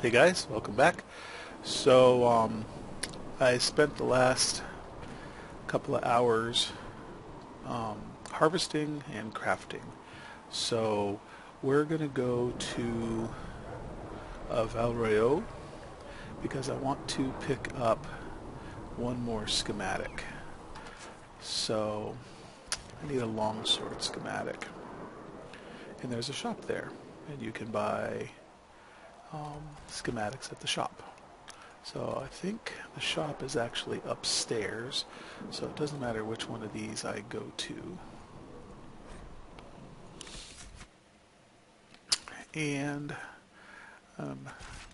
Hey guys, welcome back. I spent the last couple of hours harvesting and crafting. So we're gonna go to Royeaux because I want to pick up one more schematic. So I need a longsword schematic, and there's a shop there, and you can buy schematics at the shop. So I think the shop is actually upstairs, so it doesn't matter which one of these I go to. And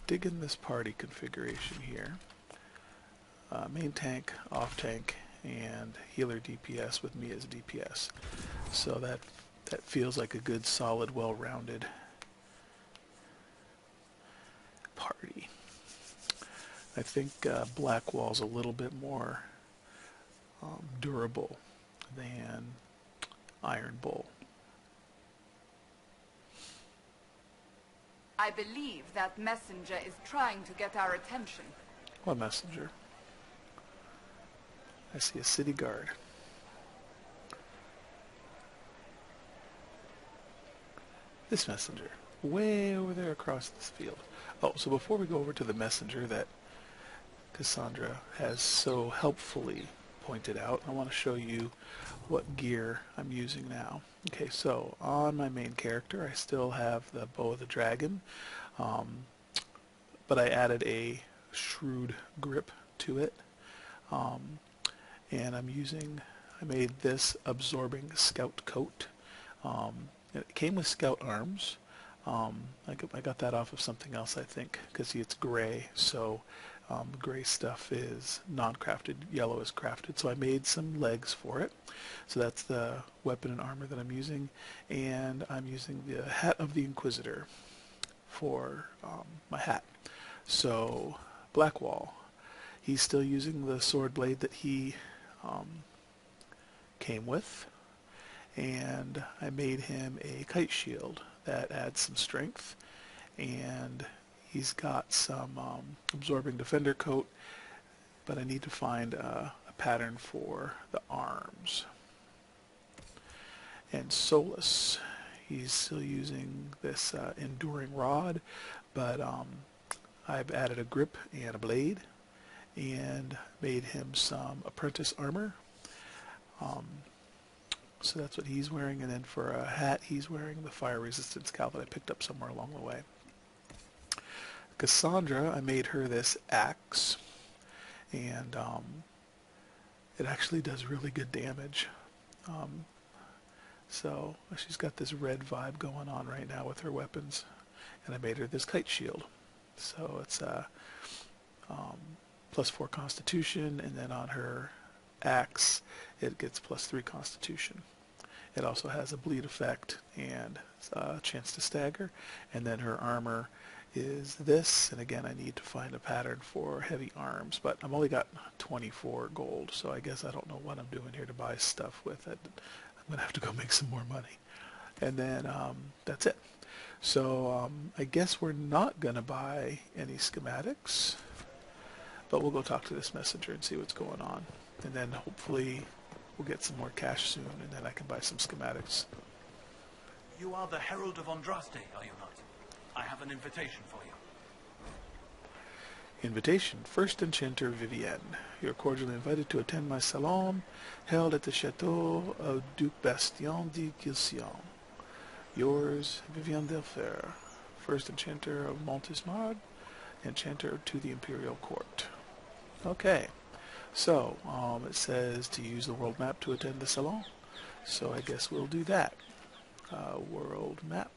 digging this party configuration here. Main tank, off tank, and healer DPS with me as a DPS. So that feels like a good, solid, well-rounded party. I think Blackwall's a little bit more durable than Iron Bull. I believe that messenger is trying to get our attention. What messenger? I see a city guard. This messenger, way over there across this field. Oh, so before we go over to the messenger that Cassandra has so helpfully pointed out, I want to show you what gear I'm using now. Okay, so on my main character, I still have the Bow of the Dragon, but I added a shrewd grip to it, and I made this absorbing scout coat. It came with scout arms. I got that off of something else, I think, because see, it's gray, so gray stuff is non-crafted, yellow is crafted. So I made some legs for it. So that's the weapon and armor that I'm using, and I'm using the hat of the Inquisitor for my hat. So Blackwall, he's still using the sword blade that he came with, and I made him a kite shield that adds some strength, and he's got some absorbing defender coat, but I need to find a pattern for the arms. And Solus, he's still using this enduring rod, but I've added a grip and a blade and made him some apprentice armor. So that's what he's wearing, and then for a hat he's wearing the fire resistance cowl that I picked up somewhere along the way. Cassandra, I made her this axe, and it actually does really good damage. So she's got this red vibe going on right now with her weapons, and I made her this kite shield. So it's +4 Constitution, and then on her axe it gets +3 Constitution. It also has a bleed effect and a chance to stagger, and then her armor is this, and again I need to find a pattern for heavy arms, but I've only got 24 gold, so I guess I don't know what I'm doing here to buy stuff with it. I'm gonna have to go make some more money, and then that's it. So I guess we're not gonna buy any schematics, but we'll go talk to this messenger and see what's going on, and then hopefully we'll get some more cash soon, and then I can buy some schematics. You are the Herald of Andraste, are you not? I have an invitation for you. Invitation. First Enchanter Vivienne. You are cordially invited to attend my salon held at the Chateau of Duc Bastien de Gilcian. Yours, Vivienne Delfer, First Enchanter of Montismard, Enchanter to the Imperial Court. Okay, so it says to use the world map to attend the salon, so I guess we'll do that. World map.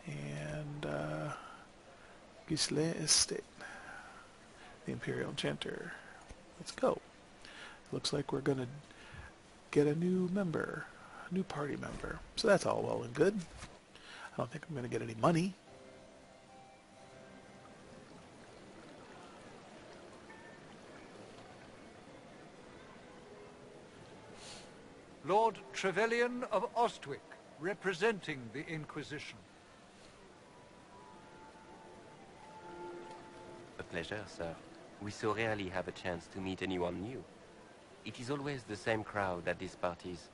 And Gislin Estate, the Imperial Enchanter. Let's go. Looks like we're gonna get a new member, a new party member. So that's all well and good. I don't think I'm gonna get any money. Lord Trevelyan of Ostwick, representing the Inquisition. pleasure, sir. We so rarely have a chance to meet anyone new. It is always the same crowd at these parties.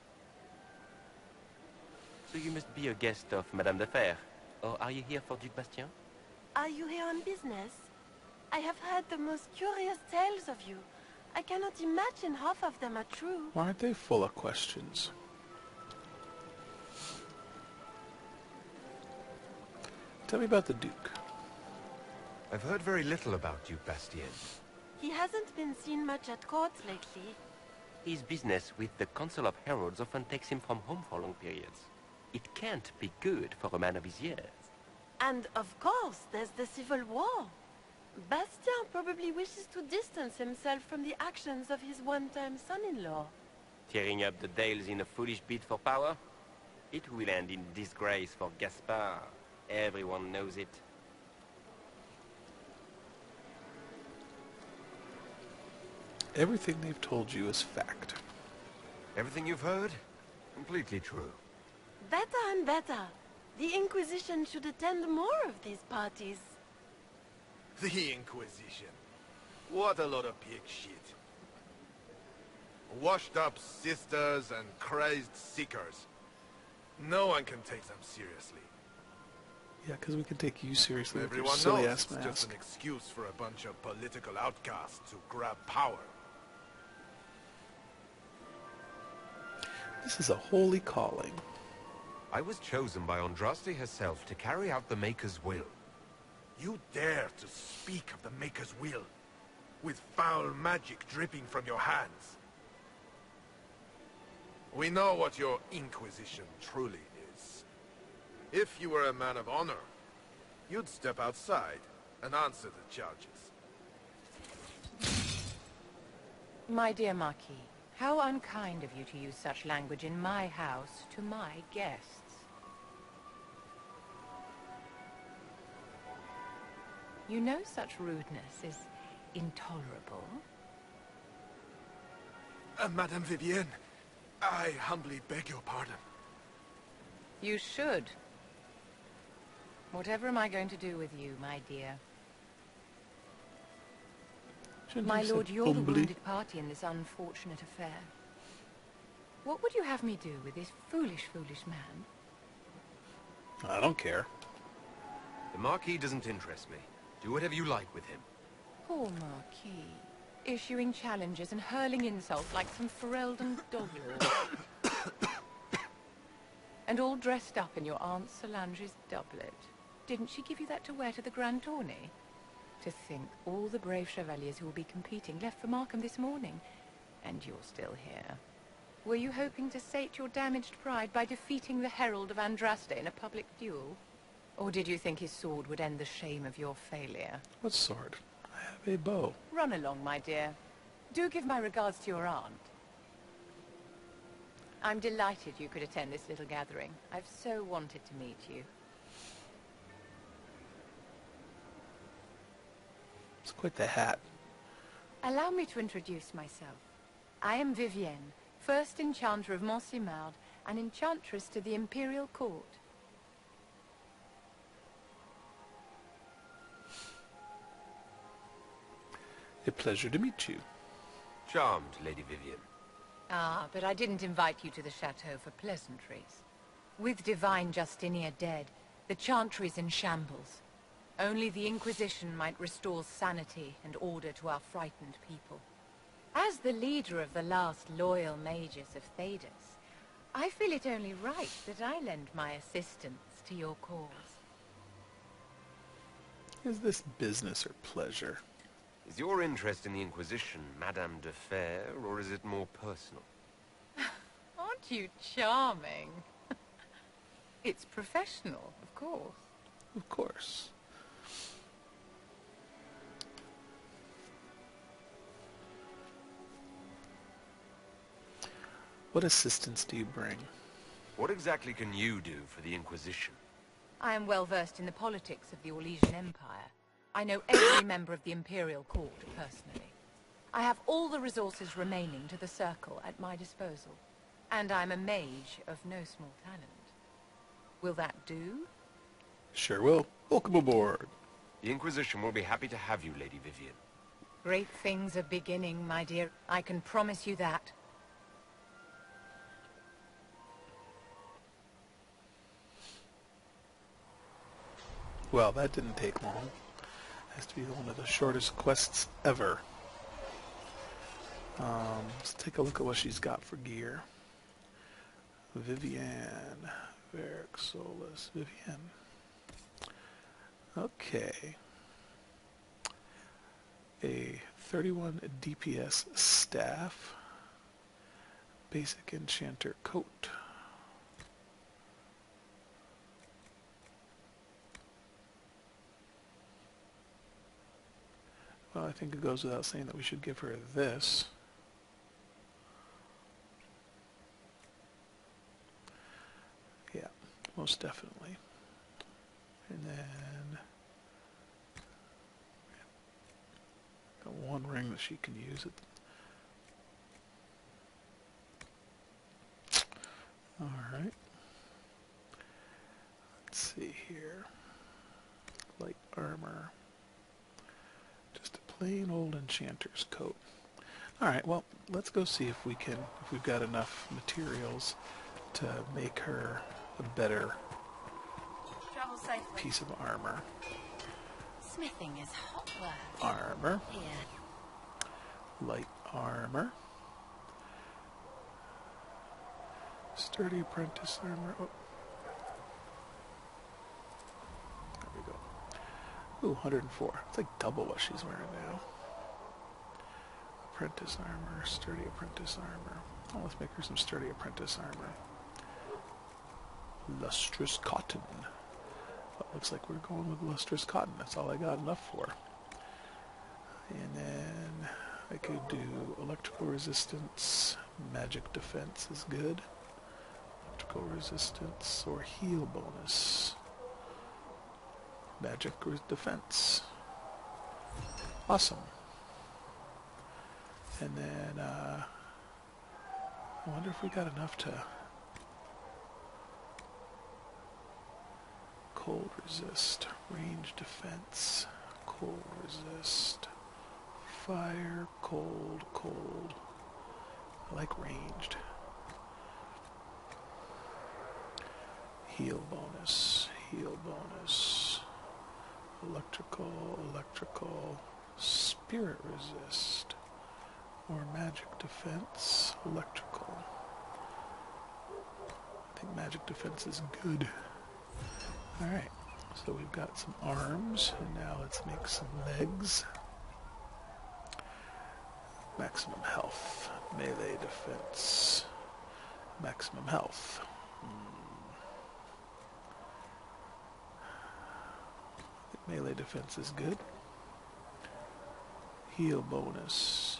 So you must be a guest of Madame de Fer. Or are you here for Duc Bastien? Are you here on business? I have heard the most curious tales of you. I cannot imagine half of them are true. Why aren't they full of questions? Tell me about the Duke. I've heard very little about Duke Bastien. He hasn't been seen much at court lately. His business with the Council of Heralds often takes him from home for long periods. It can't be good for a man of his years. And of course, there's the civil war. Bastien probably wishes to distance himself from the actions of his one-time son-in-law. Tearing up the Dales in a foolish bid for power? It will end in disgrace for Gaspard. Everyone knows it. Everything they've told you is fact. Everything you've heard? Completely true. Better and better. The Inquisition should attend more of these parties. The Inquisition. What a lot of pig shit. Washed up sisters and crazed seekers. No one can take them seriously. Yeah, because we can take you seriously with your Everyone silly knows ass it's just mask. an excuse for a bunch of political outcasts to grab power. This is a holy calling. I was chosen by Andraste herself to carry out the Maker's will. You dare to speak of the Maker's will, with foul magic dripping from your hands. We know what your Inquisition truly is. If you were a man of honor, you'd step outside and answer the charges. My dear Marquis, how unkind of you to use such language in my house to my guests. You know such rudeness is intolerable. Madame Vivienne, I humbly beg your pardon. You should. Whatever am I going to do with you, my dear? Shouldn't My you lord, say you're the humbly? wounded party in this unfortunate affair. What would you have me do with this foolish, foolish man? I don't care. The Marquis doesn't interest me. Do whatever you like with him. Poor Marquis. Issuing challenges and hurling insults like some Ferelden dog-lord. And all dressed up in your Aunt Solange's doublet. Didn't she give you that to wear to the Grand Tourney? To think all the brave chevaliers who will be competing left for Markham this morning, and you're still here. Were you hoping to sate your damaged pride by defeating the Herald of Andraste in a public duel? Or did you think his sword would end the shame of your failure? What sword? I have a bow. Run along, my dear. Do give my regards to your aunt. I'm delighted you could attend this little gathering. I've so wanted to meet you. It's quite the hat. Allow me to introduce myself. I am Vivienne, first Enchanter of Montsimard and Enchantress to the Imperial Court. A pleasure to meet you. Charmed, Lady Vivienne. Ah, but I didn't invite you to the chateau for pleasantries. With divine Justinia dead, the Chantry's in shambles. Only the Inquisition might restore sanity and order to our frightened people. As the leader of the last loyal mages of Thedas, I feel it only right that I lend my assistance to your cause. Is this business or pleasure? Is your interest in the Inquisition Madame de Fer, or is it more personal? Aren't you charming? It's professional, of course. Of course. What assistance do you bring? What exactly can you do for the Inquisition? I am well versed in the politics of the Orlesian Empire. I know every member of the Imperial Court personally. I have all the resources remaining to the Circle at my disposal. And I'm a mage of no small talent. Will that do? Sure will. Welcome aboard. The Inquisition will be happy to have you, Lady Vivienne. Great things are beginning, my dear. I can promise you that. Well, that didn't take long. Has to be one of the shortest quests ever. Let's take a look at what she's got for gear. Vivienne. Varric Solus. Vivienne. Okay. A 31 DPS staff. Basic Enchanter coat. Well, I think it goes without saying that we should give her this. Yeah, most definitely. And then got one ring that she can use. All right. Let's see here. Light armor. Just a plain old enchanter's coat. All right. Well, let's go see if we've got enough materials to make her a better Travel safely. piece of armor. Smithing is hot work. Armor. Here. Light armor. Sturdy apprentice armor. Oh. There we go. Ooh, 104. It's like double what she's wearing now. Apprentice armor. Sturdy apprentice armor. Oh, let's make her some sturdy apprentice armor. Lustrous cotton. Well, looks like we're going with lustrous cotton. That's all I got enough for. And then I could do electrical resistance. Magic defense is good. Electrical resistance or heal bonus. Magic defense. Awesome. And then I wonder if we got enough to cold resist, range defense, cold resist, fire, cold, cold. I like ranged. Heal bonus, electrical, spirit resist, or magic defense, electrical. I think magic defense is good. Alright, so we've got some arms, and now let's make some legs. Maximum health, melee defense, maximum health. Melee defense is good. Heal bonus,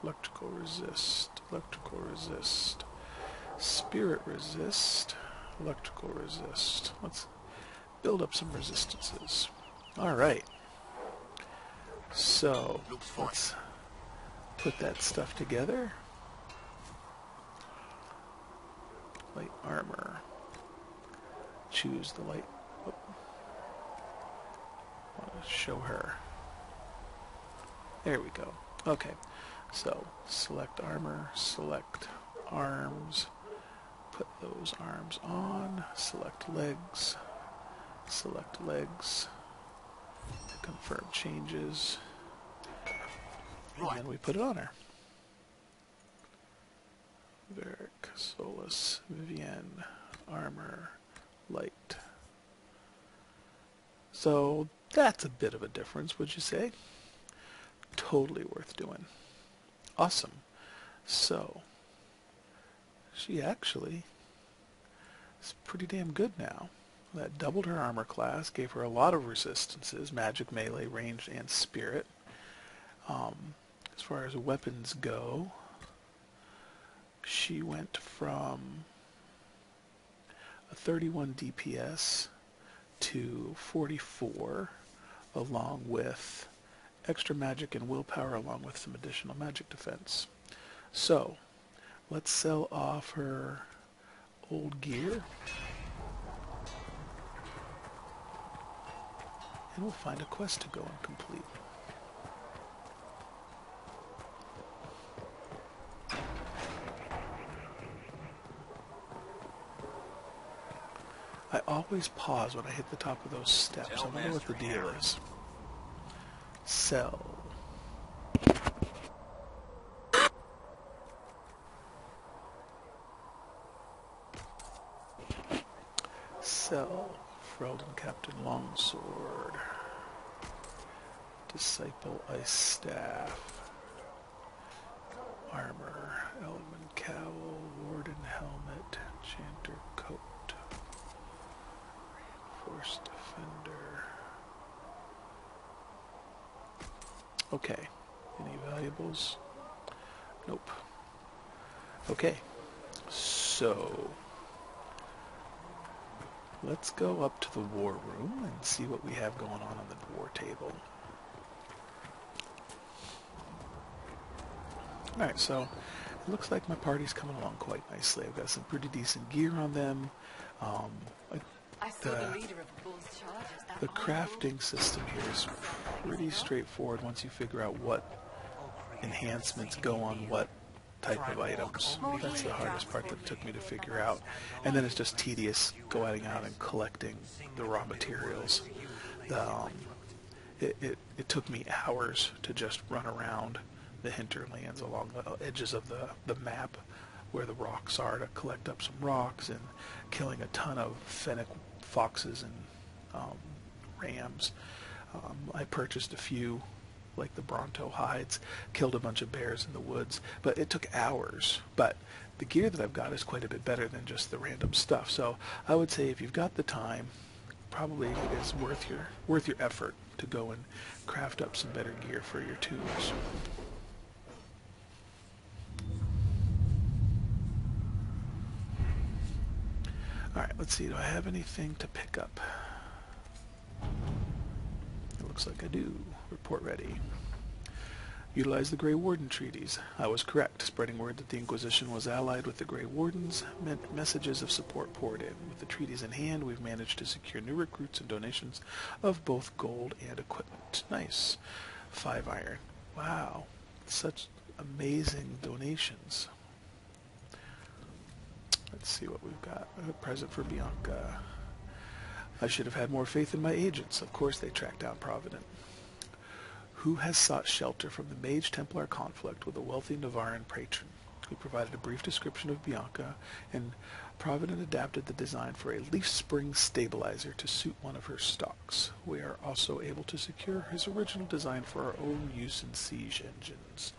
electrical resist, spirit resist, electrical resist. Let's build up some resistances. Alright. So, let's put that stuff together. Light armor. Choose the light. Oh. I want to show her. There we go. Okay. So, select armor, select arms. Put those arms on. Select legs. Confirm changes. And then we put it on her. Varric, Solus, Vivienne, armor, light. So that's a bit of a difference, would you say? Totally worth doing. Awesome. So she actually is pretty damn good now. That doubled her armor class, gave her a lot of resistances, magic, melee, ranged, and spirit. As far as weapons go, she went from a 31 DPS to 44, along with extra magic and willpower, along with some additional magic defense. So, let's sell off her old gear. and we'll find a quest to go and complete. I always pause when I hit the top of those steps. I wonder what the deal is. Sell. Sell. Ferelden Captain Longsword. Disciple Ice Staff. Armor. Elven Cowl. Warden Helmet. Enchanter Coat. Reinforced Defender. Okay. Any valuables? Nope. Okay. So let's go up to the war room and see what we have going on the war table. Alright, so it looks like my party's coming along quite nicely. I've got some pretty decent gear on them. I saw the leader of the Bull's charges. The crafting system here is pretty straightforward once you figure out what enhancements go on what type of items. That's the hardest part that it took me to figure out. And then it's just tedious going out and collecting the raw materials. It took me hours to just run around the hinterlands along the edges of the map where the rocks are to collect up some rocks, and killing a ton of fennec foxes and rams. I purchased a few, like the Bronto hides, killed a bunch of bears in the woods, but it took hours. But the gear that I've got is quite a bit better than just the random stuff. So I would say if you've got the time, probably it is worth your effort to go and craft up some better gear for your tubes. Alright, let's see, do I have anything to pick up? It looks like I do. Report ready. Utilize the Grey Warden treaties. I was correct. Spreading word that the Inquisition was allied with the Grey Wardens meant messages of support poured in. With the treaties in hand, we've managed to secure new recruits and donations of both gold and equipment. Nice. 5 iron. Wow. Such amazing donations. Let's see what we've got. A present for Bianca. I should have had more faith in my agents. Of course they tracked down Provident, who has sought shelter from the Mage Templar conflict with a wealthy Navaran patron. He provided a brief description of Bianca, and Provident adapted the design for a leaf spring stabilizer to suit one of her stocks. We are also able to secure his original design for our own use in siege engines.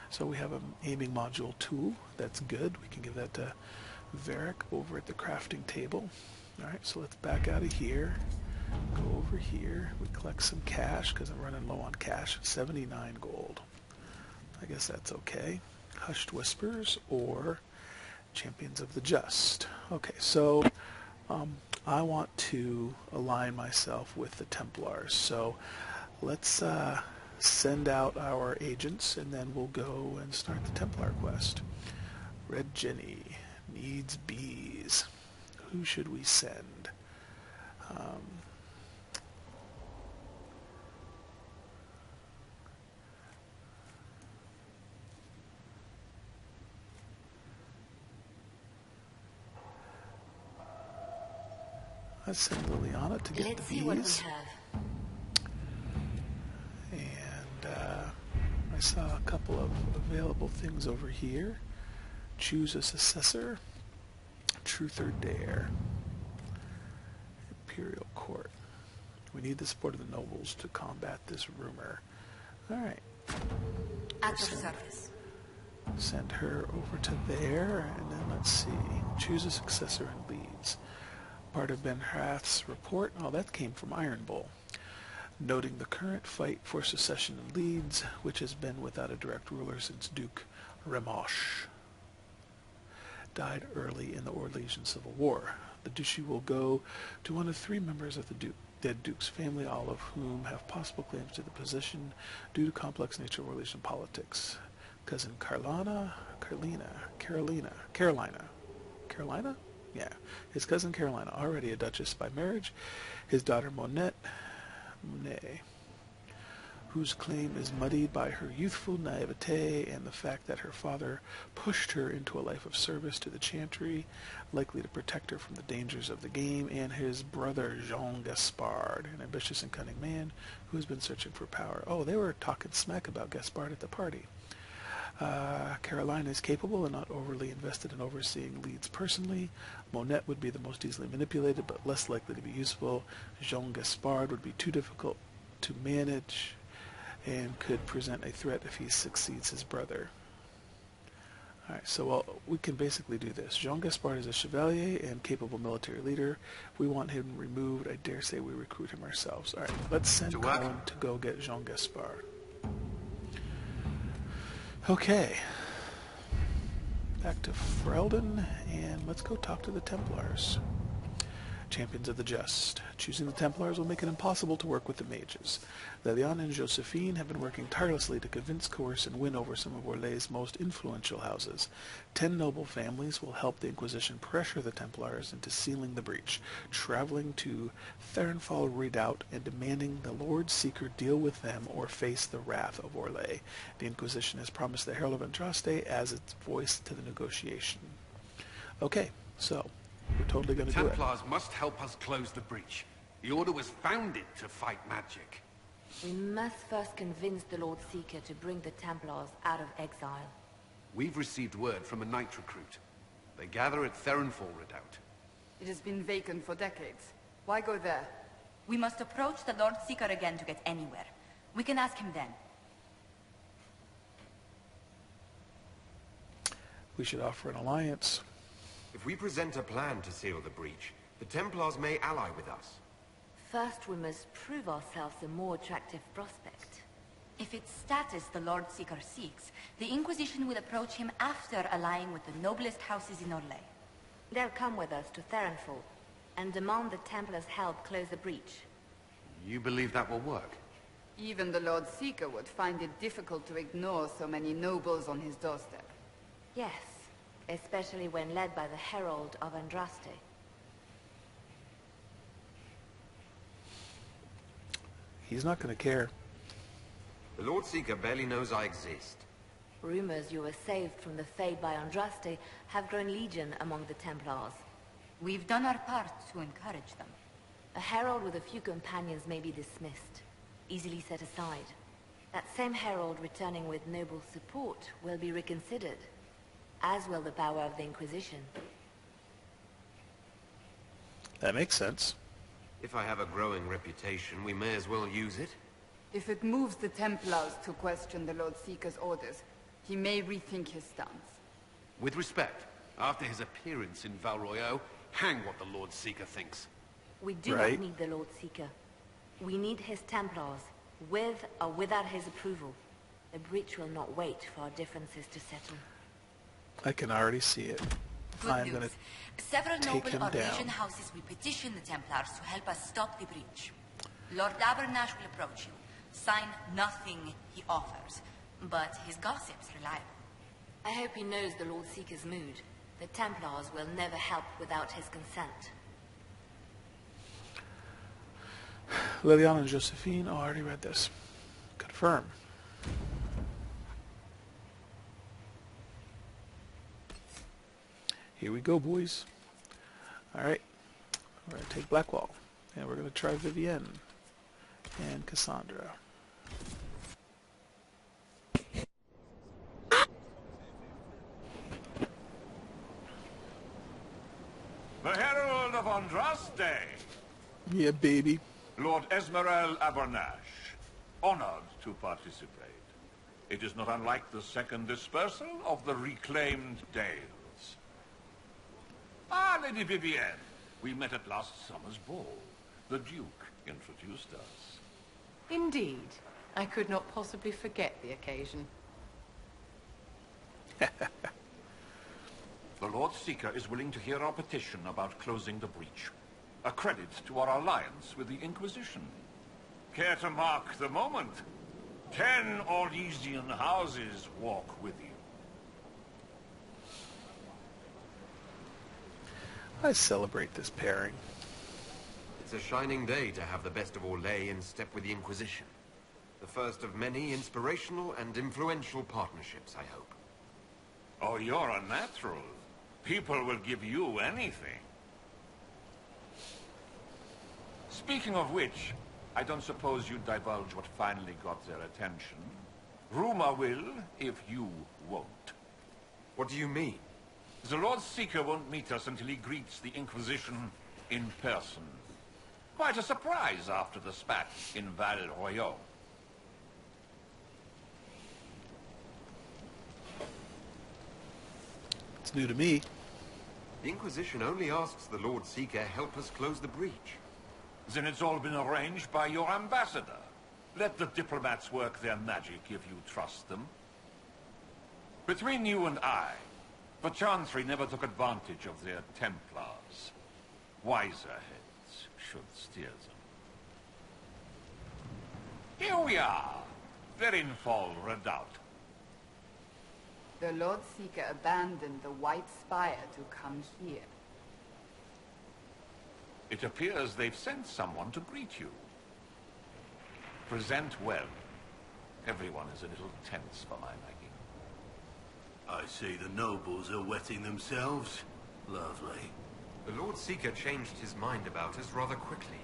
So we have an aiming module tool. That's good. We can give that to Varric over at the crafting table. Alright, so let's back out of here. Go over here. We collect some cash because I'm running low on cash. 79 gold. I guess that's okay. Hushed Whispers or Champions of the Just. Okay, so I want to align myself with the Templars. So let's send out our agents and then we'll go and start the Templar quest. Red Jenny needs bees. Who should we send? Let's send Liliana to get the bees. And I saw a couple of available things over here. Choose a successor. Truth or Dare. Imperial Court. We need the support of the nobles to combat this rumor. Alright. At your service. Send her over to there, and then let's see. Choose a successor and leads. Part of Ben-Hrath's report. Oh, that came from Iron Bull. Noting the current fight for secession in Leeds, which has been without a direct ruler since Duke Remosh died early in the Orlesian Civil War. The duchy will go to one of 3 members of the dead Duke's family, all of whom have possible claims to the position due to complex nature of Orlesian politics. Cousin Carolina? Yeah. His cousin Carolina, already a duchess by marriage. His daughter Monette, Monet, whose claim is muddied by her youthful naivete and the fact that her father pushed her into a life of service to the Chantry, likely to protect her from the dangers of the game, and his brother Jean Gaspard, an ambitious and cunning man who has been searching for power. Oh, they were talking smack about Gaspard at the party. Caroline is capable and not overly invested in overseeing leads personally. Monette would be the most easily manipulated but less likely to be useful. Jean Gaspard would be too difficult to manage and could present a threat if he succeeds his brother. Alright, so we can basically do this. Jean Gaspard is a chevalier and capable military leader. If we want him removed, I dare say we recruit him ourselves. Alright, let's send Colin to go get Jean Gaspard. Okay. Back to Ferelden, and let's go talk to the Templars. Champions of the Just. Choosing the Templars will make it impossible to work with the mages. Leliane and Josephine have been working tirelessly to convince, coerce, and win over some of Orlais' most influential houses. 10 noble families will help the Inquisition pressure the Templars into sealing the breach, traveling to Therenfall Redoubt and demanding the Lord Seeker deal with them or face the wrath of Orlais. The Inquisition has promised the Herald of Andraste as its voice to the negotiation. Okay, so we're totally going to do it. Templars must help us close the breach. The Order was founded to fight magic. We must first convince the Lord Seeker to bring the Templars out of exile. We've received word from a knight recruit. They gather at Therenfall Redoubt. It has been vacant for decades. Why go there? We must approach the Lord Seeker again to get anywhere. We can ask him then. We should offer an alliance. If we present a plan to seal the breach, the Templars may ally with us. First, we must prove ourselves a more attractive prospect. If it's status the Lord Seeker seeks, the Inquisition will approach him after allying with the noblest houses in Orlais. They'll come with us to Therenfall and demand the Templars help close the breach. You believe that will work? Even the Lord Seeker would find it difficult to ignore so many nobles on his doorstep. Yes, especially when led by the Herald of Andraste. He's not going to care. The Lord Seeker barely knows I exist. Rumors you were saved from the fate by Andraste have grown legion among the Templars. We've done our part to encourage them. A herald with a few companions may be dismissed, easily set aside. That same herald returning with noble support will be reconsidered, as will the power of the Inquisition. That makes sense. If I have a growing reputation, we may as well use it. If it moves the Templars to question the Lord Seeker's orders, he may rethink his stance. With respect, after his appearance in Royeaux, hang what the Lord Seeker thinks. We do not need the Lord Seeker. We need his Templars, with or without his approval. The breach will not wait for our differences to settle. I can already see it. I'm going to Several take noble him Orlesian down. houses will petition the Templars to help us stop the breach. Lord Abernash will approach you. Sign nothing he offers, but his gossip's reliable. I hope he knows the Lord Seeker's mood. The Templars will never help without his consent. Leliane and Josephine. Oh, I already read this. Confirm. Here we go, boys. Alright. We're going to take Blackwall. And we're going to try Vivienne and Cassandra. The Herald of Andraste. Yeah, baby. Lord Esmerel Abernash. Honored to participate. It is not unlike the second dispersal of the reclaimed Dales. Ah, Lady Vivienne. We met at last summer's ball. The Duke introduced us. Indeed. I could not possibly forget the occasion. The Lord Seeker is willing to hear our petition about closing the breach. A credit to our alliance with the Inquisition. Care to mark the moment? 10 Orlesian houses walk with you. I celebrate this pairing. It's It's a shining day to have the best of Orlais in step with the Inquisition. The first of many inspirational and influential partnerships, I hope. Oh, you're a natural. People will give you anything. Speaking of which, I don't suppose you divulge what finally got their attention. Rumor will, if you won't. What do you mean? The Lord Seeker won't meet us until he greets the Inquisition in person. Quite a surprise after the spat in Royeaux. It's new to me. The Inquisition only asks the Lord Seeker help us close the breach. Then it's all been arranged by your ambassador. Let the diplomats work their magic if you trust them. Between you and I, the Chantry never took advantage of their Templars. Wiser heads should steer them. Here we are, Verinfol Redoubt. The Lord Seeker abandoned the White Spire to come here. It appears they've sent someone to greet you. Present well. Everyone is a little tense for my liking. I see the nobles are wetting themselves. Lovely. The Lord Seeker changed his mind about us rather quickly.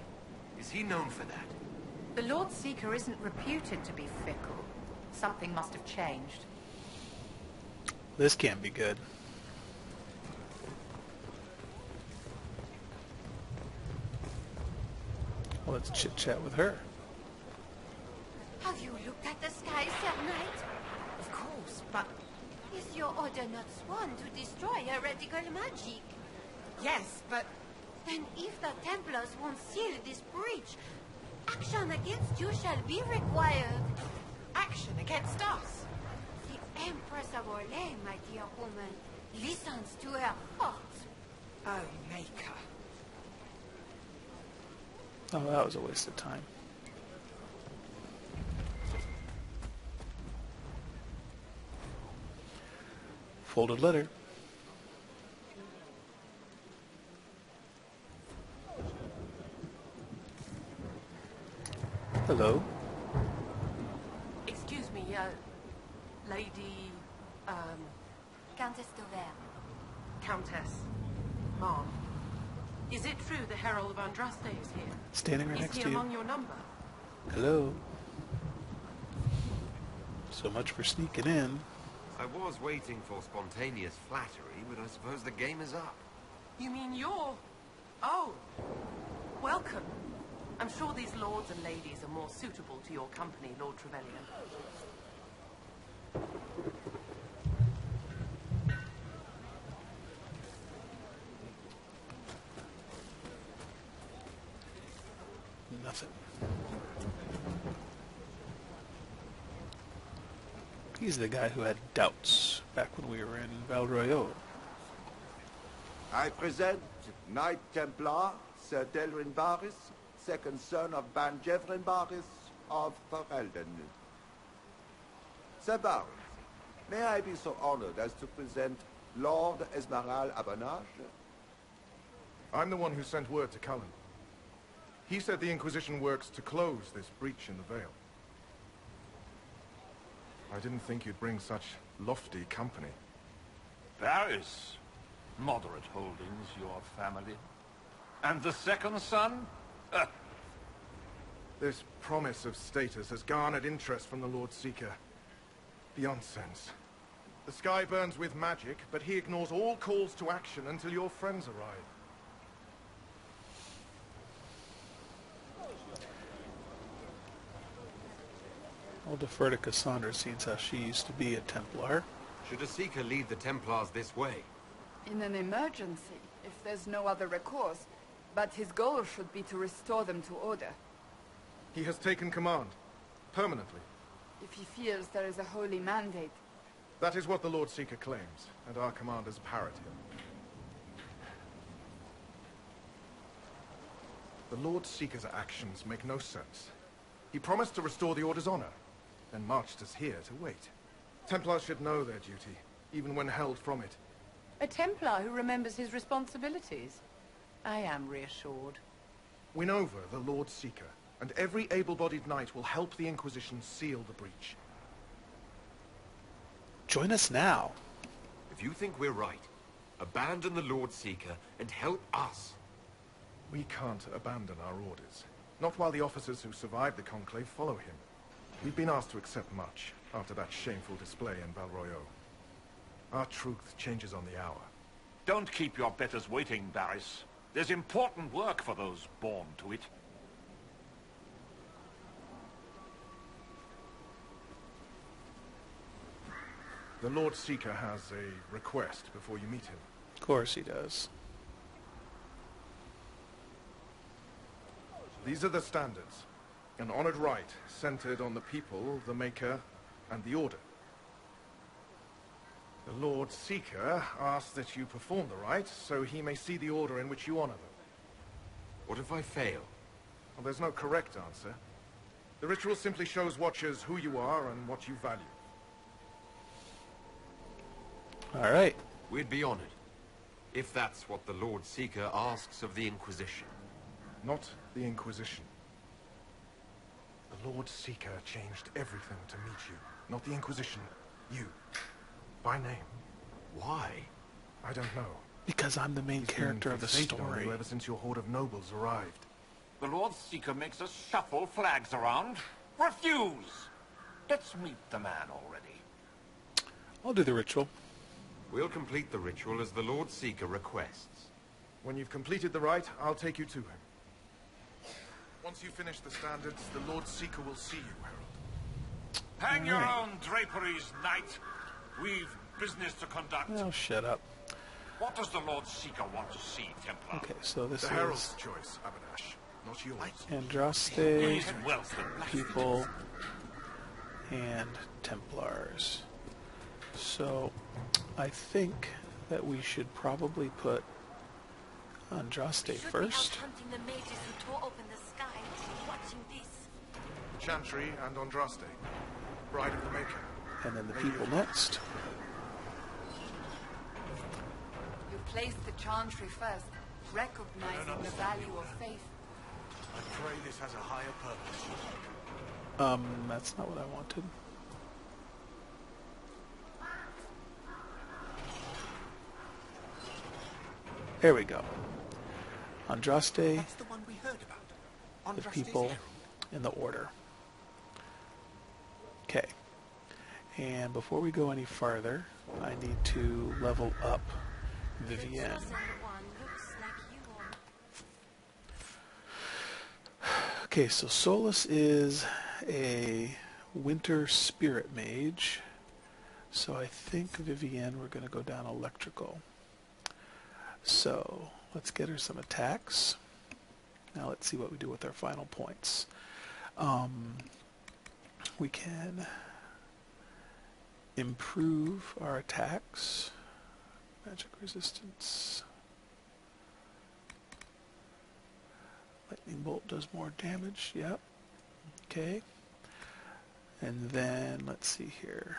Is he known for that? The Lord Seeker isn't reputed to be fickle. Something must have changed. This can't be good. Well, let's chit-chat with her. Have you looked at the skies at night? Of course, but... Is your order not sworn to destroy heretical magic? Yes, but... Then if the Templars won't seal this breach, action against you shall be required. Action against us? The Empress of Orlais, my dear woman, listens to her heart. Oh, Maker. Oh, that was a waste of time. Folded letter. Hello. Excuse me, Lady, Countess d'Auvert. Countess, Mom. Is it true the Herald of Andraste is here? Standing right Is next he to you. among your number? Hello. So much for sneaking in. I was waiting for spontaneous flattery, but I suppose the game is up. You mean you're... Oh, welcome. I'm sure these lords and ladies are more suitable to your company, Lord Trevelyan. Nothing. He's the guy who had doubts back when we were in Royeaux. I present Knight Templar, Sir Delrin Barris, second son of Ban Jevrin Barris of Ferelden. Sir Barris, may I be so honored as to present Lord Esmeralda Abernage? I'm the one who sent word to Cullen. He said the Inquisition works to close this breach in the Vale. I didn't think you'd bring such lofty company. Paris. Moderate holdings, your family. And the second son? This promise of status has garnered interest from the Lord Seeker. Beyond sense. The sky burns with magic, but he ignores all calls to action until your friends arrive. I'll defer to Cassandra, since how she used to be a Templar. Should a Seeker lead the Templars this way? In an emergency, if there's no other recourse. But his goal should be to restore them to order. He has taken command. Permanently. If he feels there is a holy mandate. That is what the Lord Seeker claims, and our commanders parrot him. The Lord Seeker's actions make no sense. He promised to restore the Order's honor, then marched us here to wait. Templars should know their duty, even when held from it. A Templar who remembers his responsibilities. I am reassured. Win over the Lord Seeker, and every able-bodied knight will help the Inquisition seal the breach. Join us now. If you think we're right, abandon the Lord Seeker and help us. We can't abandon our orders. Not while the officers who survived the Conclave follow him. We've been asked to accept much after that shameful display in Royeaux. Our truth changes on the hour. Don't keep your betters waiting, Barris. There's important work for those born to it. The Lord Seeker has a request before you meet him. Of course he does. These are the standards. An honored right, centered on the people, the Maker, and the Order. The Lord Seeker asks that you perform the rite, so he may see the order in which you honor them. What if I fail? Well, there's no correct answer. The ritual simply shows Watchers who you are and what you value. All right. We'd be honored, if that's what the Lord Seeker asks of the Inquisition. Not the Inquisition. The Lord Seeker changed everything to meet you. Not the Inquisition. You. By name. Why? I don't know. Because I'm the main character of the story. Ever since your horde of nobles arrived. The Lord Seeker makes us shuffle flags around. Refuse! Let's meet the man already. I'll do the ritual. We'll complete the ritual as the Lord Seeker requests. When you've completed the rite, I'll take you to him. Once you finish the standards, the Lord Seeker will see you, Herald. Hang your own draperies, knight. We've business to conduct. Oh, shut up. What does the Lord Seeker want to see, Templar? Okay, so this the is Herald's choice, Abadash, not yours. Andraste, wealth than people, and Templars. So, I think that we should probably put Andraste first. Hunting the mages who tore open the sky, watching this. Chantry and Andraste, Bride of the Maker. And then the people next. You placed the Chantry first, recognizing the value of faith. I pray this has a higher purpose. That's not what I wanted. There we go. Andraste, That's the one we heard about. the Andraste's people, herald. and the order. Okay. And before we go any farther, I need to level up Vivienne. Okay, so Solus is a winter spirit mage. So I think Vivienne, we're going to go down electrical. So let's get her some attacks. Now let's see what we do with our final points. We can improve our attacks. Magic resistance. Lightning bolt does more damage. Yep. Okay. And then let's see here.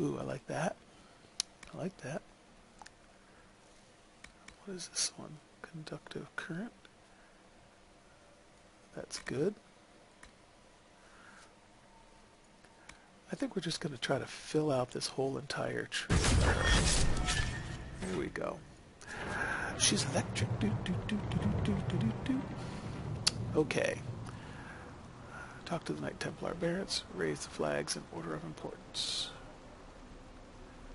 Ooh, I like that. I like that. What is this one? Conductive current. That's good. I think we're just going to try to fill out this whole entire tree. Here we go. She's electric. Okay. Talk to the Knight Templar Barretts. Raise the flags in order of importance.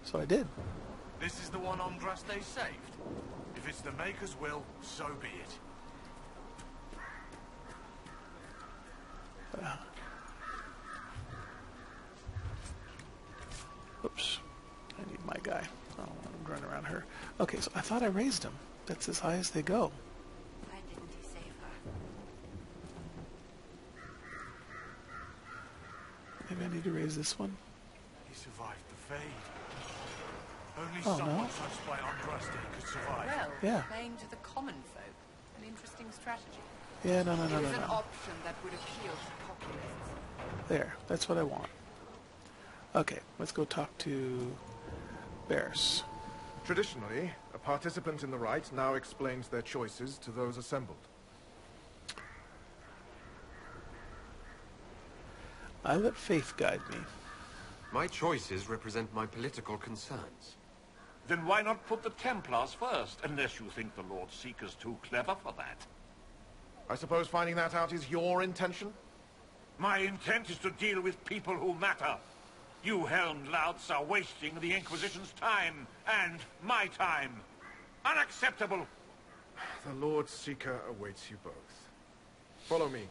So I did. This is the one Andraste saved. If it's the Maker's will, so be it. Oops. I need my guy. I don't want him running around her. Okay, so I thought I raised him. That's as high as they go. Why didn't he save her? Maybe I need to raise this one. He survived the fade. Only Oh, someone no. touched by Andraste could survive. Well, Yeah. playing to the common folk. An interesting strategy. Yeah, no. It is an option that would appeal to populists. There. That's what I want. Okay, let's go talk to Barris. Traditionally, a participant in the rite now explains their choices to those assembled. I let faith guide me. My choices represent my political concerns. Then why not put the Templars first, unless you think the Lord Seeker's too clever for that? I suppose finding that out is your intention? My intent is to deal with people who matter. You helmed louts are wasting the Inquisition's time, and my time. Unacceptable! The Lord Seeker awaits you both. Follow me.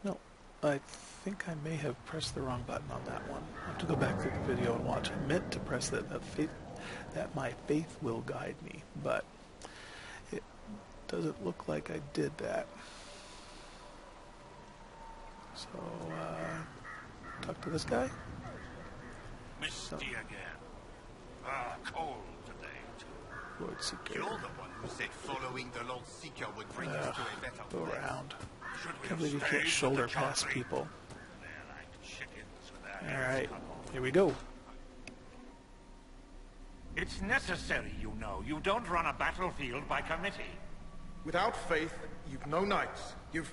No, I think I may have pressed the wrong button on that one. I have to go back through the video and watch. I meant to press that my faith will guide me, but it doesn't look like I did that. So, talk to this guy. Misty again. Cold today, too. Lord Seeker. You're the one who said following the Lord Seeker would bring us to a better Go place. around. Can't believe you can't shoulder past people. Alright, here we go. It's necessary, you know. You don't run a battlefield by committee. Without faith, you've no knights. You've...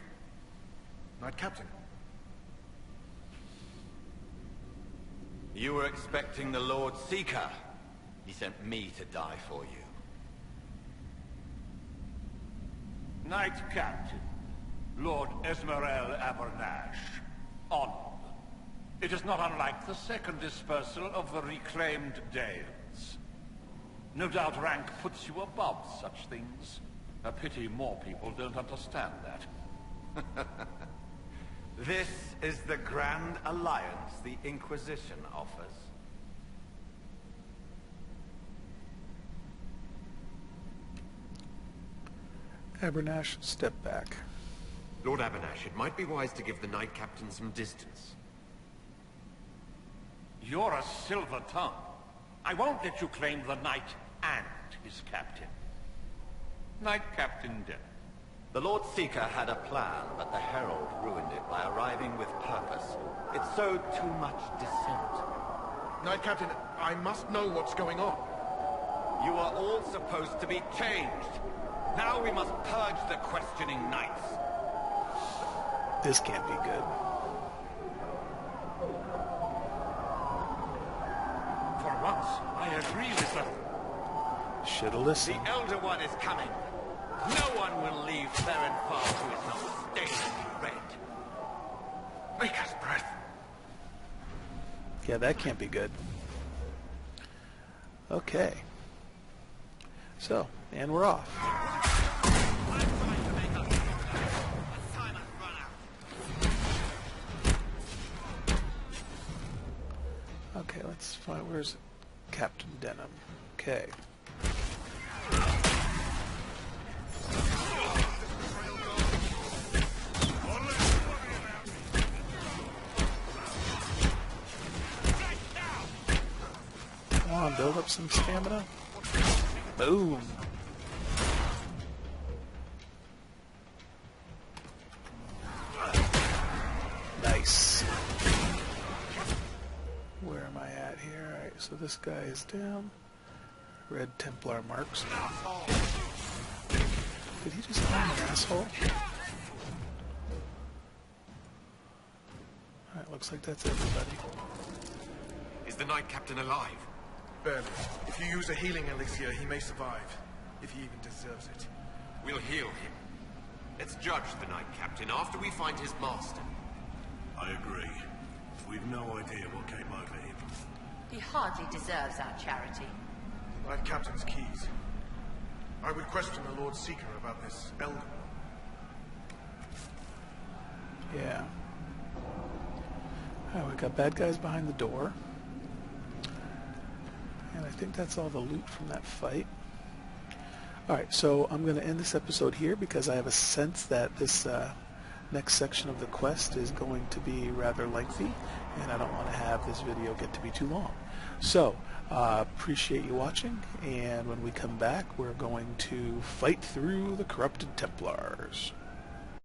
Knight Captain. You were expecting the Lord Seeker. He sent me to die for you. Knight Captain, Lord Esmerel Abernash. Honored. It is not unlike the second dispersal of the reclaimed Dales. No doubt rank puts you above such things. A pity more people don't understand that. This is the grand alliance the Inquisition offers. Abernash, step back. Lord Abernash, it might be wise to give the Knight Captain some distance. You're a silver tongue. I won't let you claim the knight and his captain. Knight Captain Death. The Lord Seeker had a plan, but the Herald ruined it by arriving with purpose. It sowed too much dissent. Knight Captain, I must know what's going on. You are all supposed to be changed. Now we must purge the questioning knights. This can't be good. For once, I agree with them. Shoulda listened. The Elder One is coming. No one will leave Therenfar who is not stained red. Make us breath. Yeah, that can't be good. Okay. So, and we're off. Okay, let's find, where's Captain Denham? Okay. Come on, build up some stamina. Boom. Nice. Where am I at here? Alright, so this guy is down. Red Templar marks. Did he just call me an asshole? Alright, looks like that's everybody. Is the Knight Captain alive? Barely. If you use a healing elixir, he may survive. If he even deserves it. We'll heal him. Let's judge the Knight Captain after we find his master. I agree. We've no idea what came over him. He hardly deserves our charity. Knight Captain's keys. I would question the Lord Seeker about this Elder One. Yeah. Alright, we got bad guys behind the door. And I think that's all the loot from that fight. Alright, so I'm going to end this episode here because I have a sense that this next section of the quest is going to be rather lengthy, and I don't want to have this video get to be too long. So, appreciate you watching, and when we come back, we're going to fight through the corrupted Templars.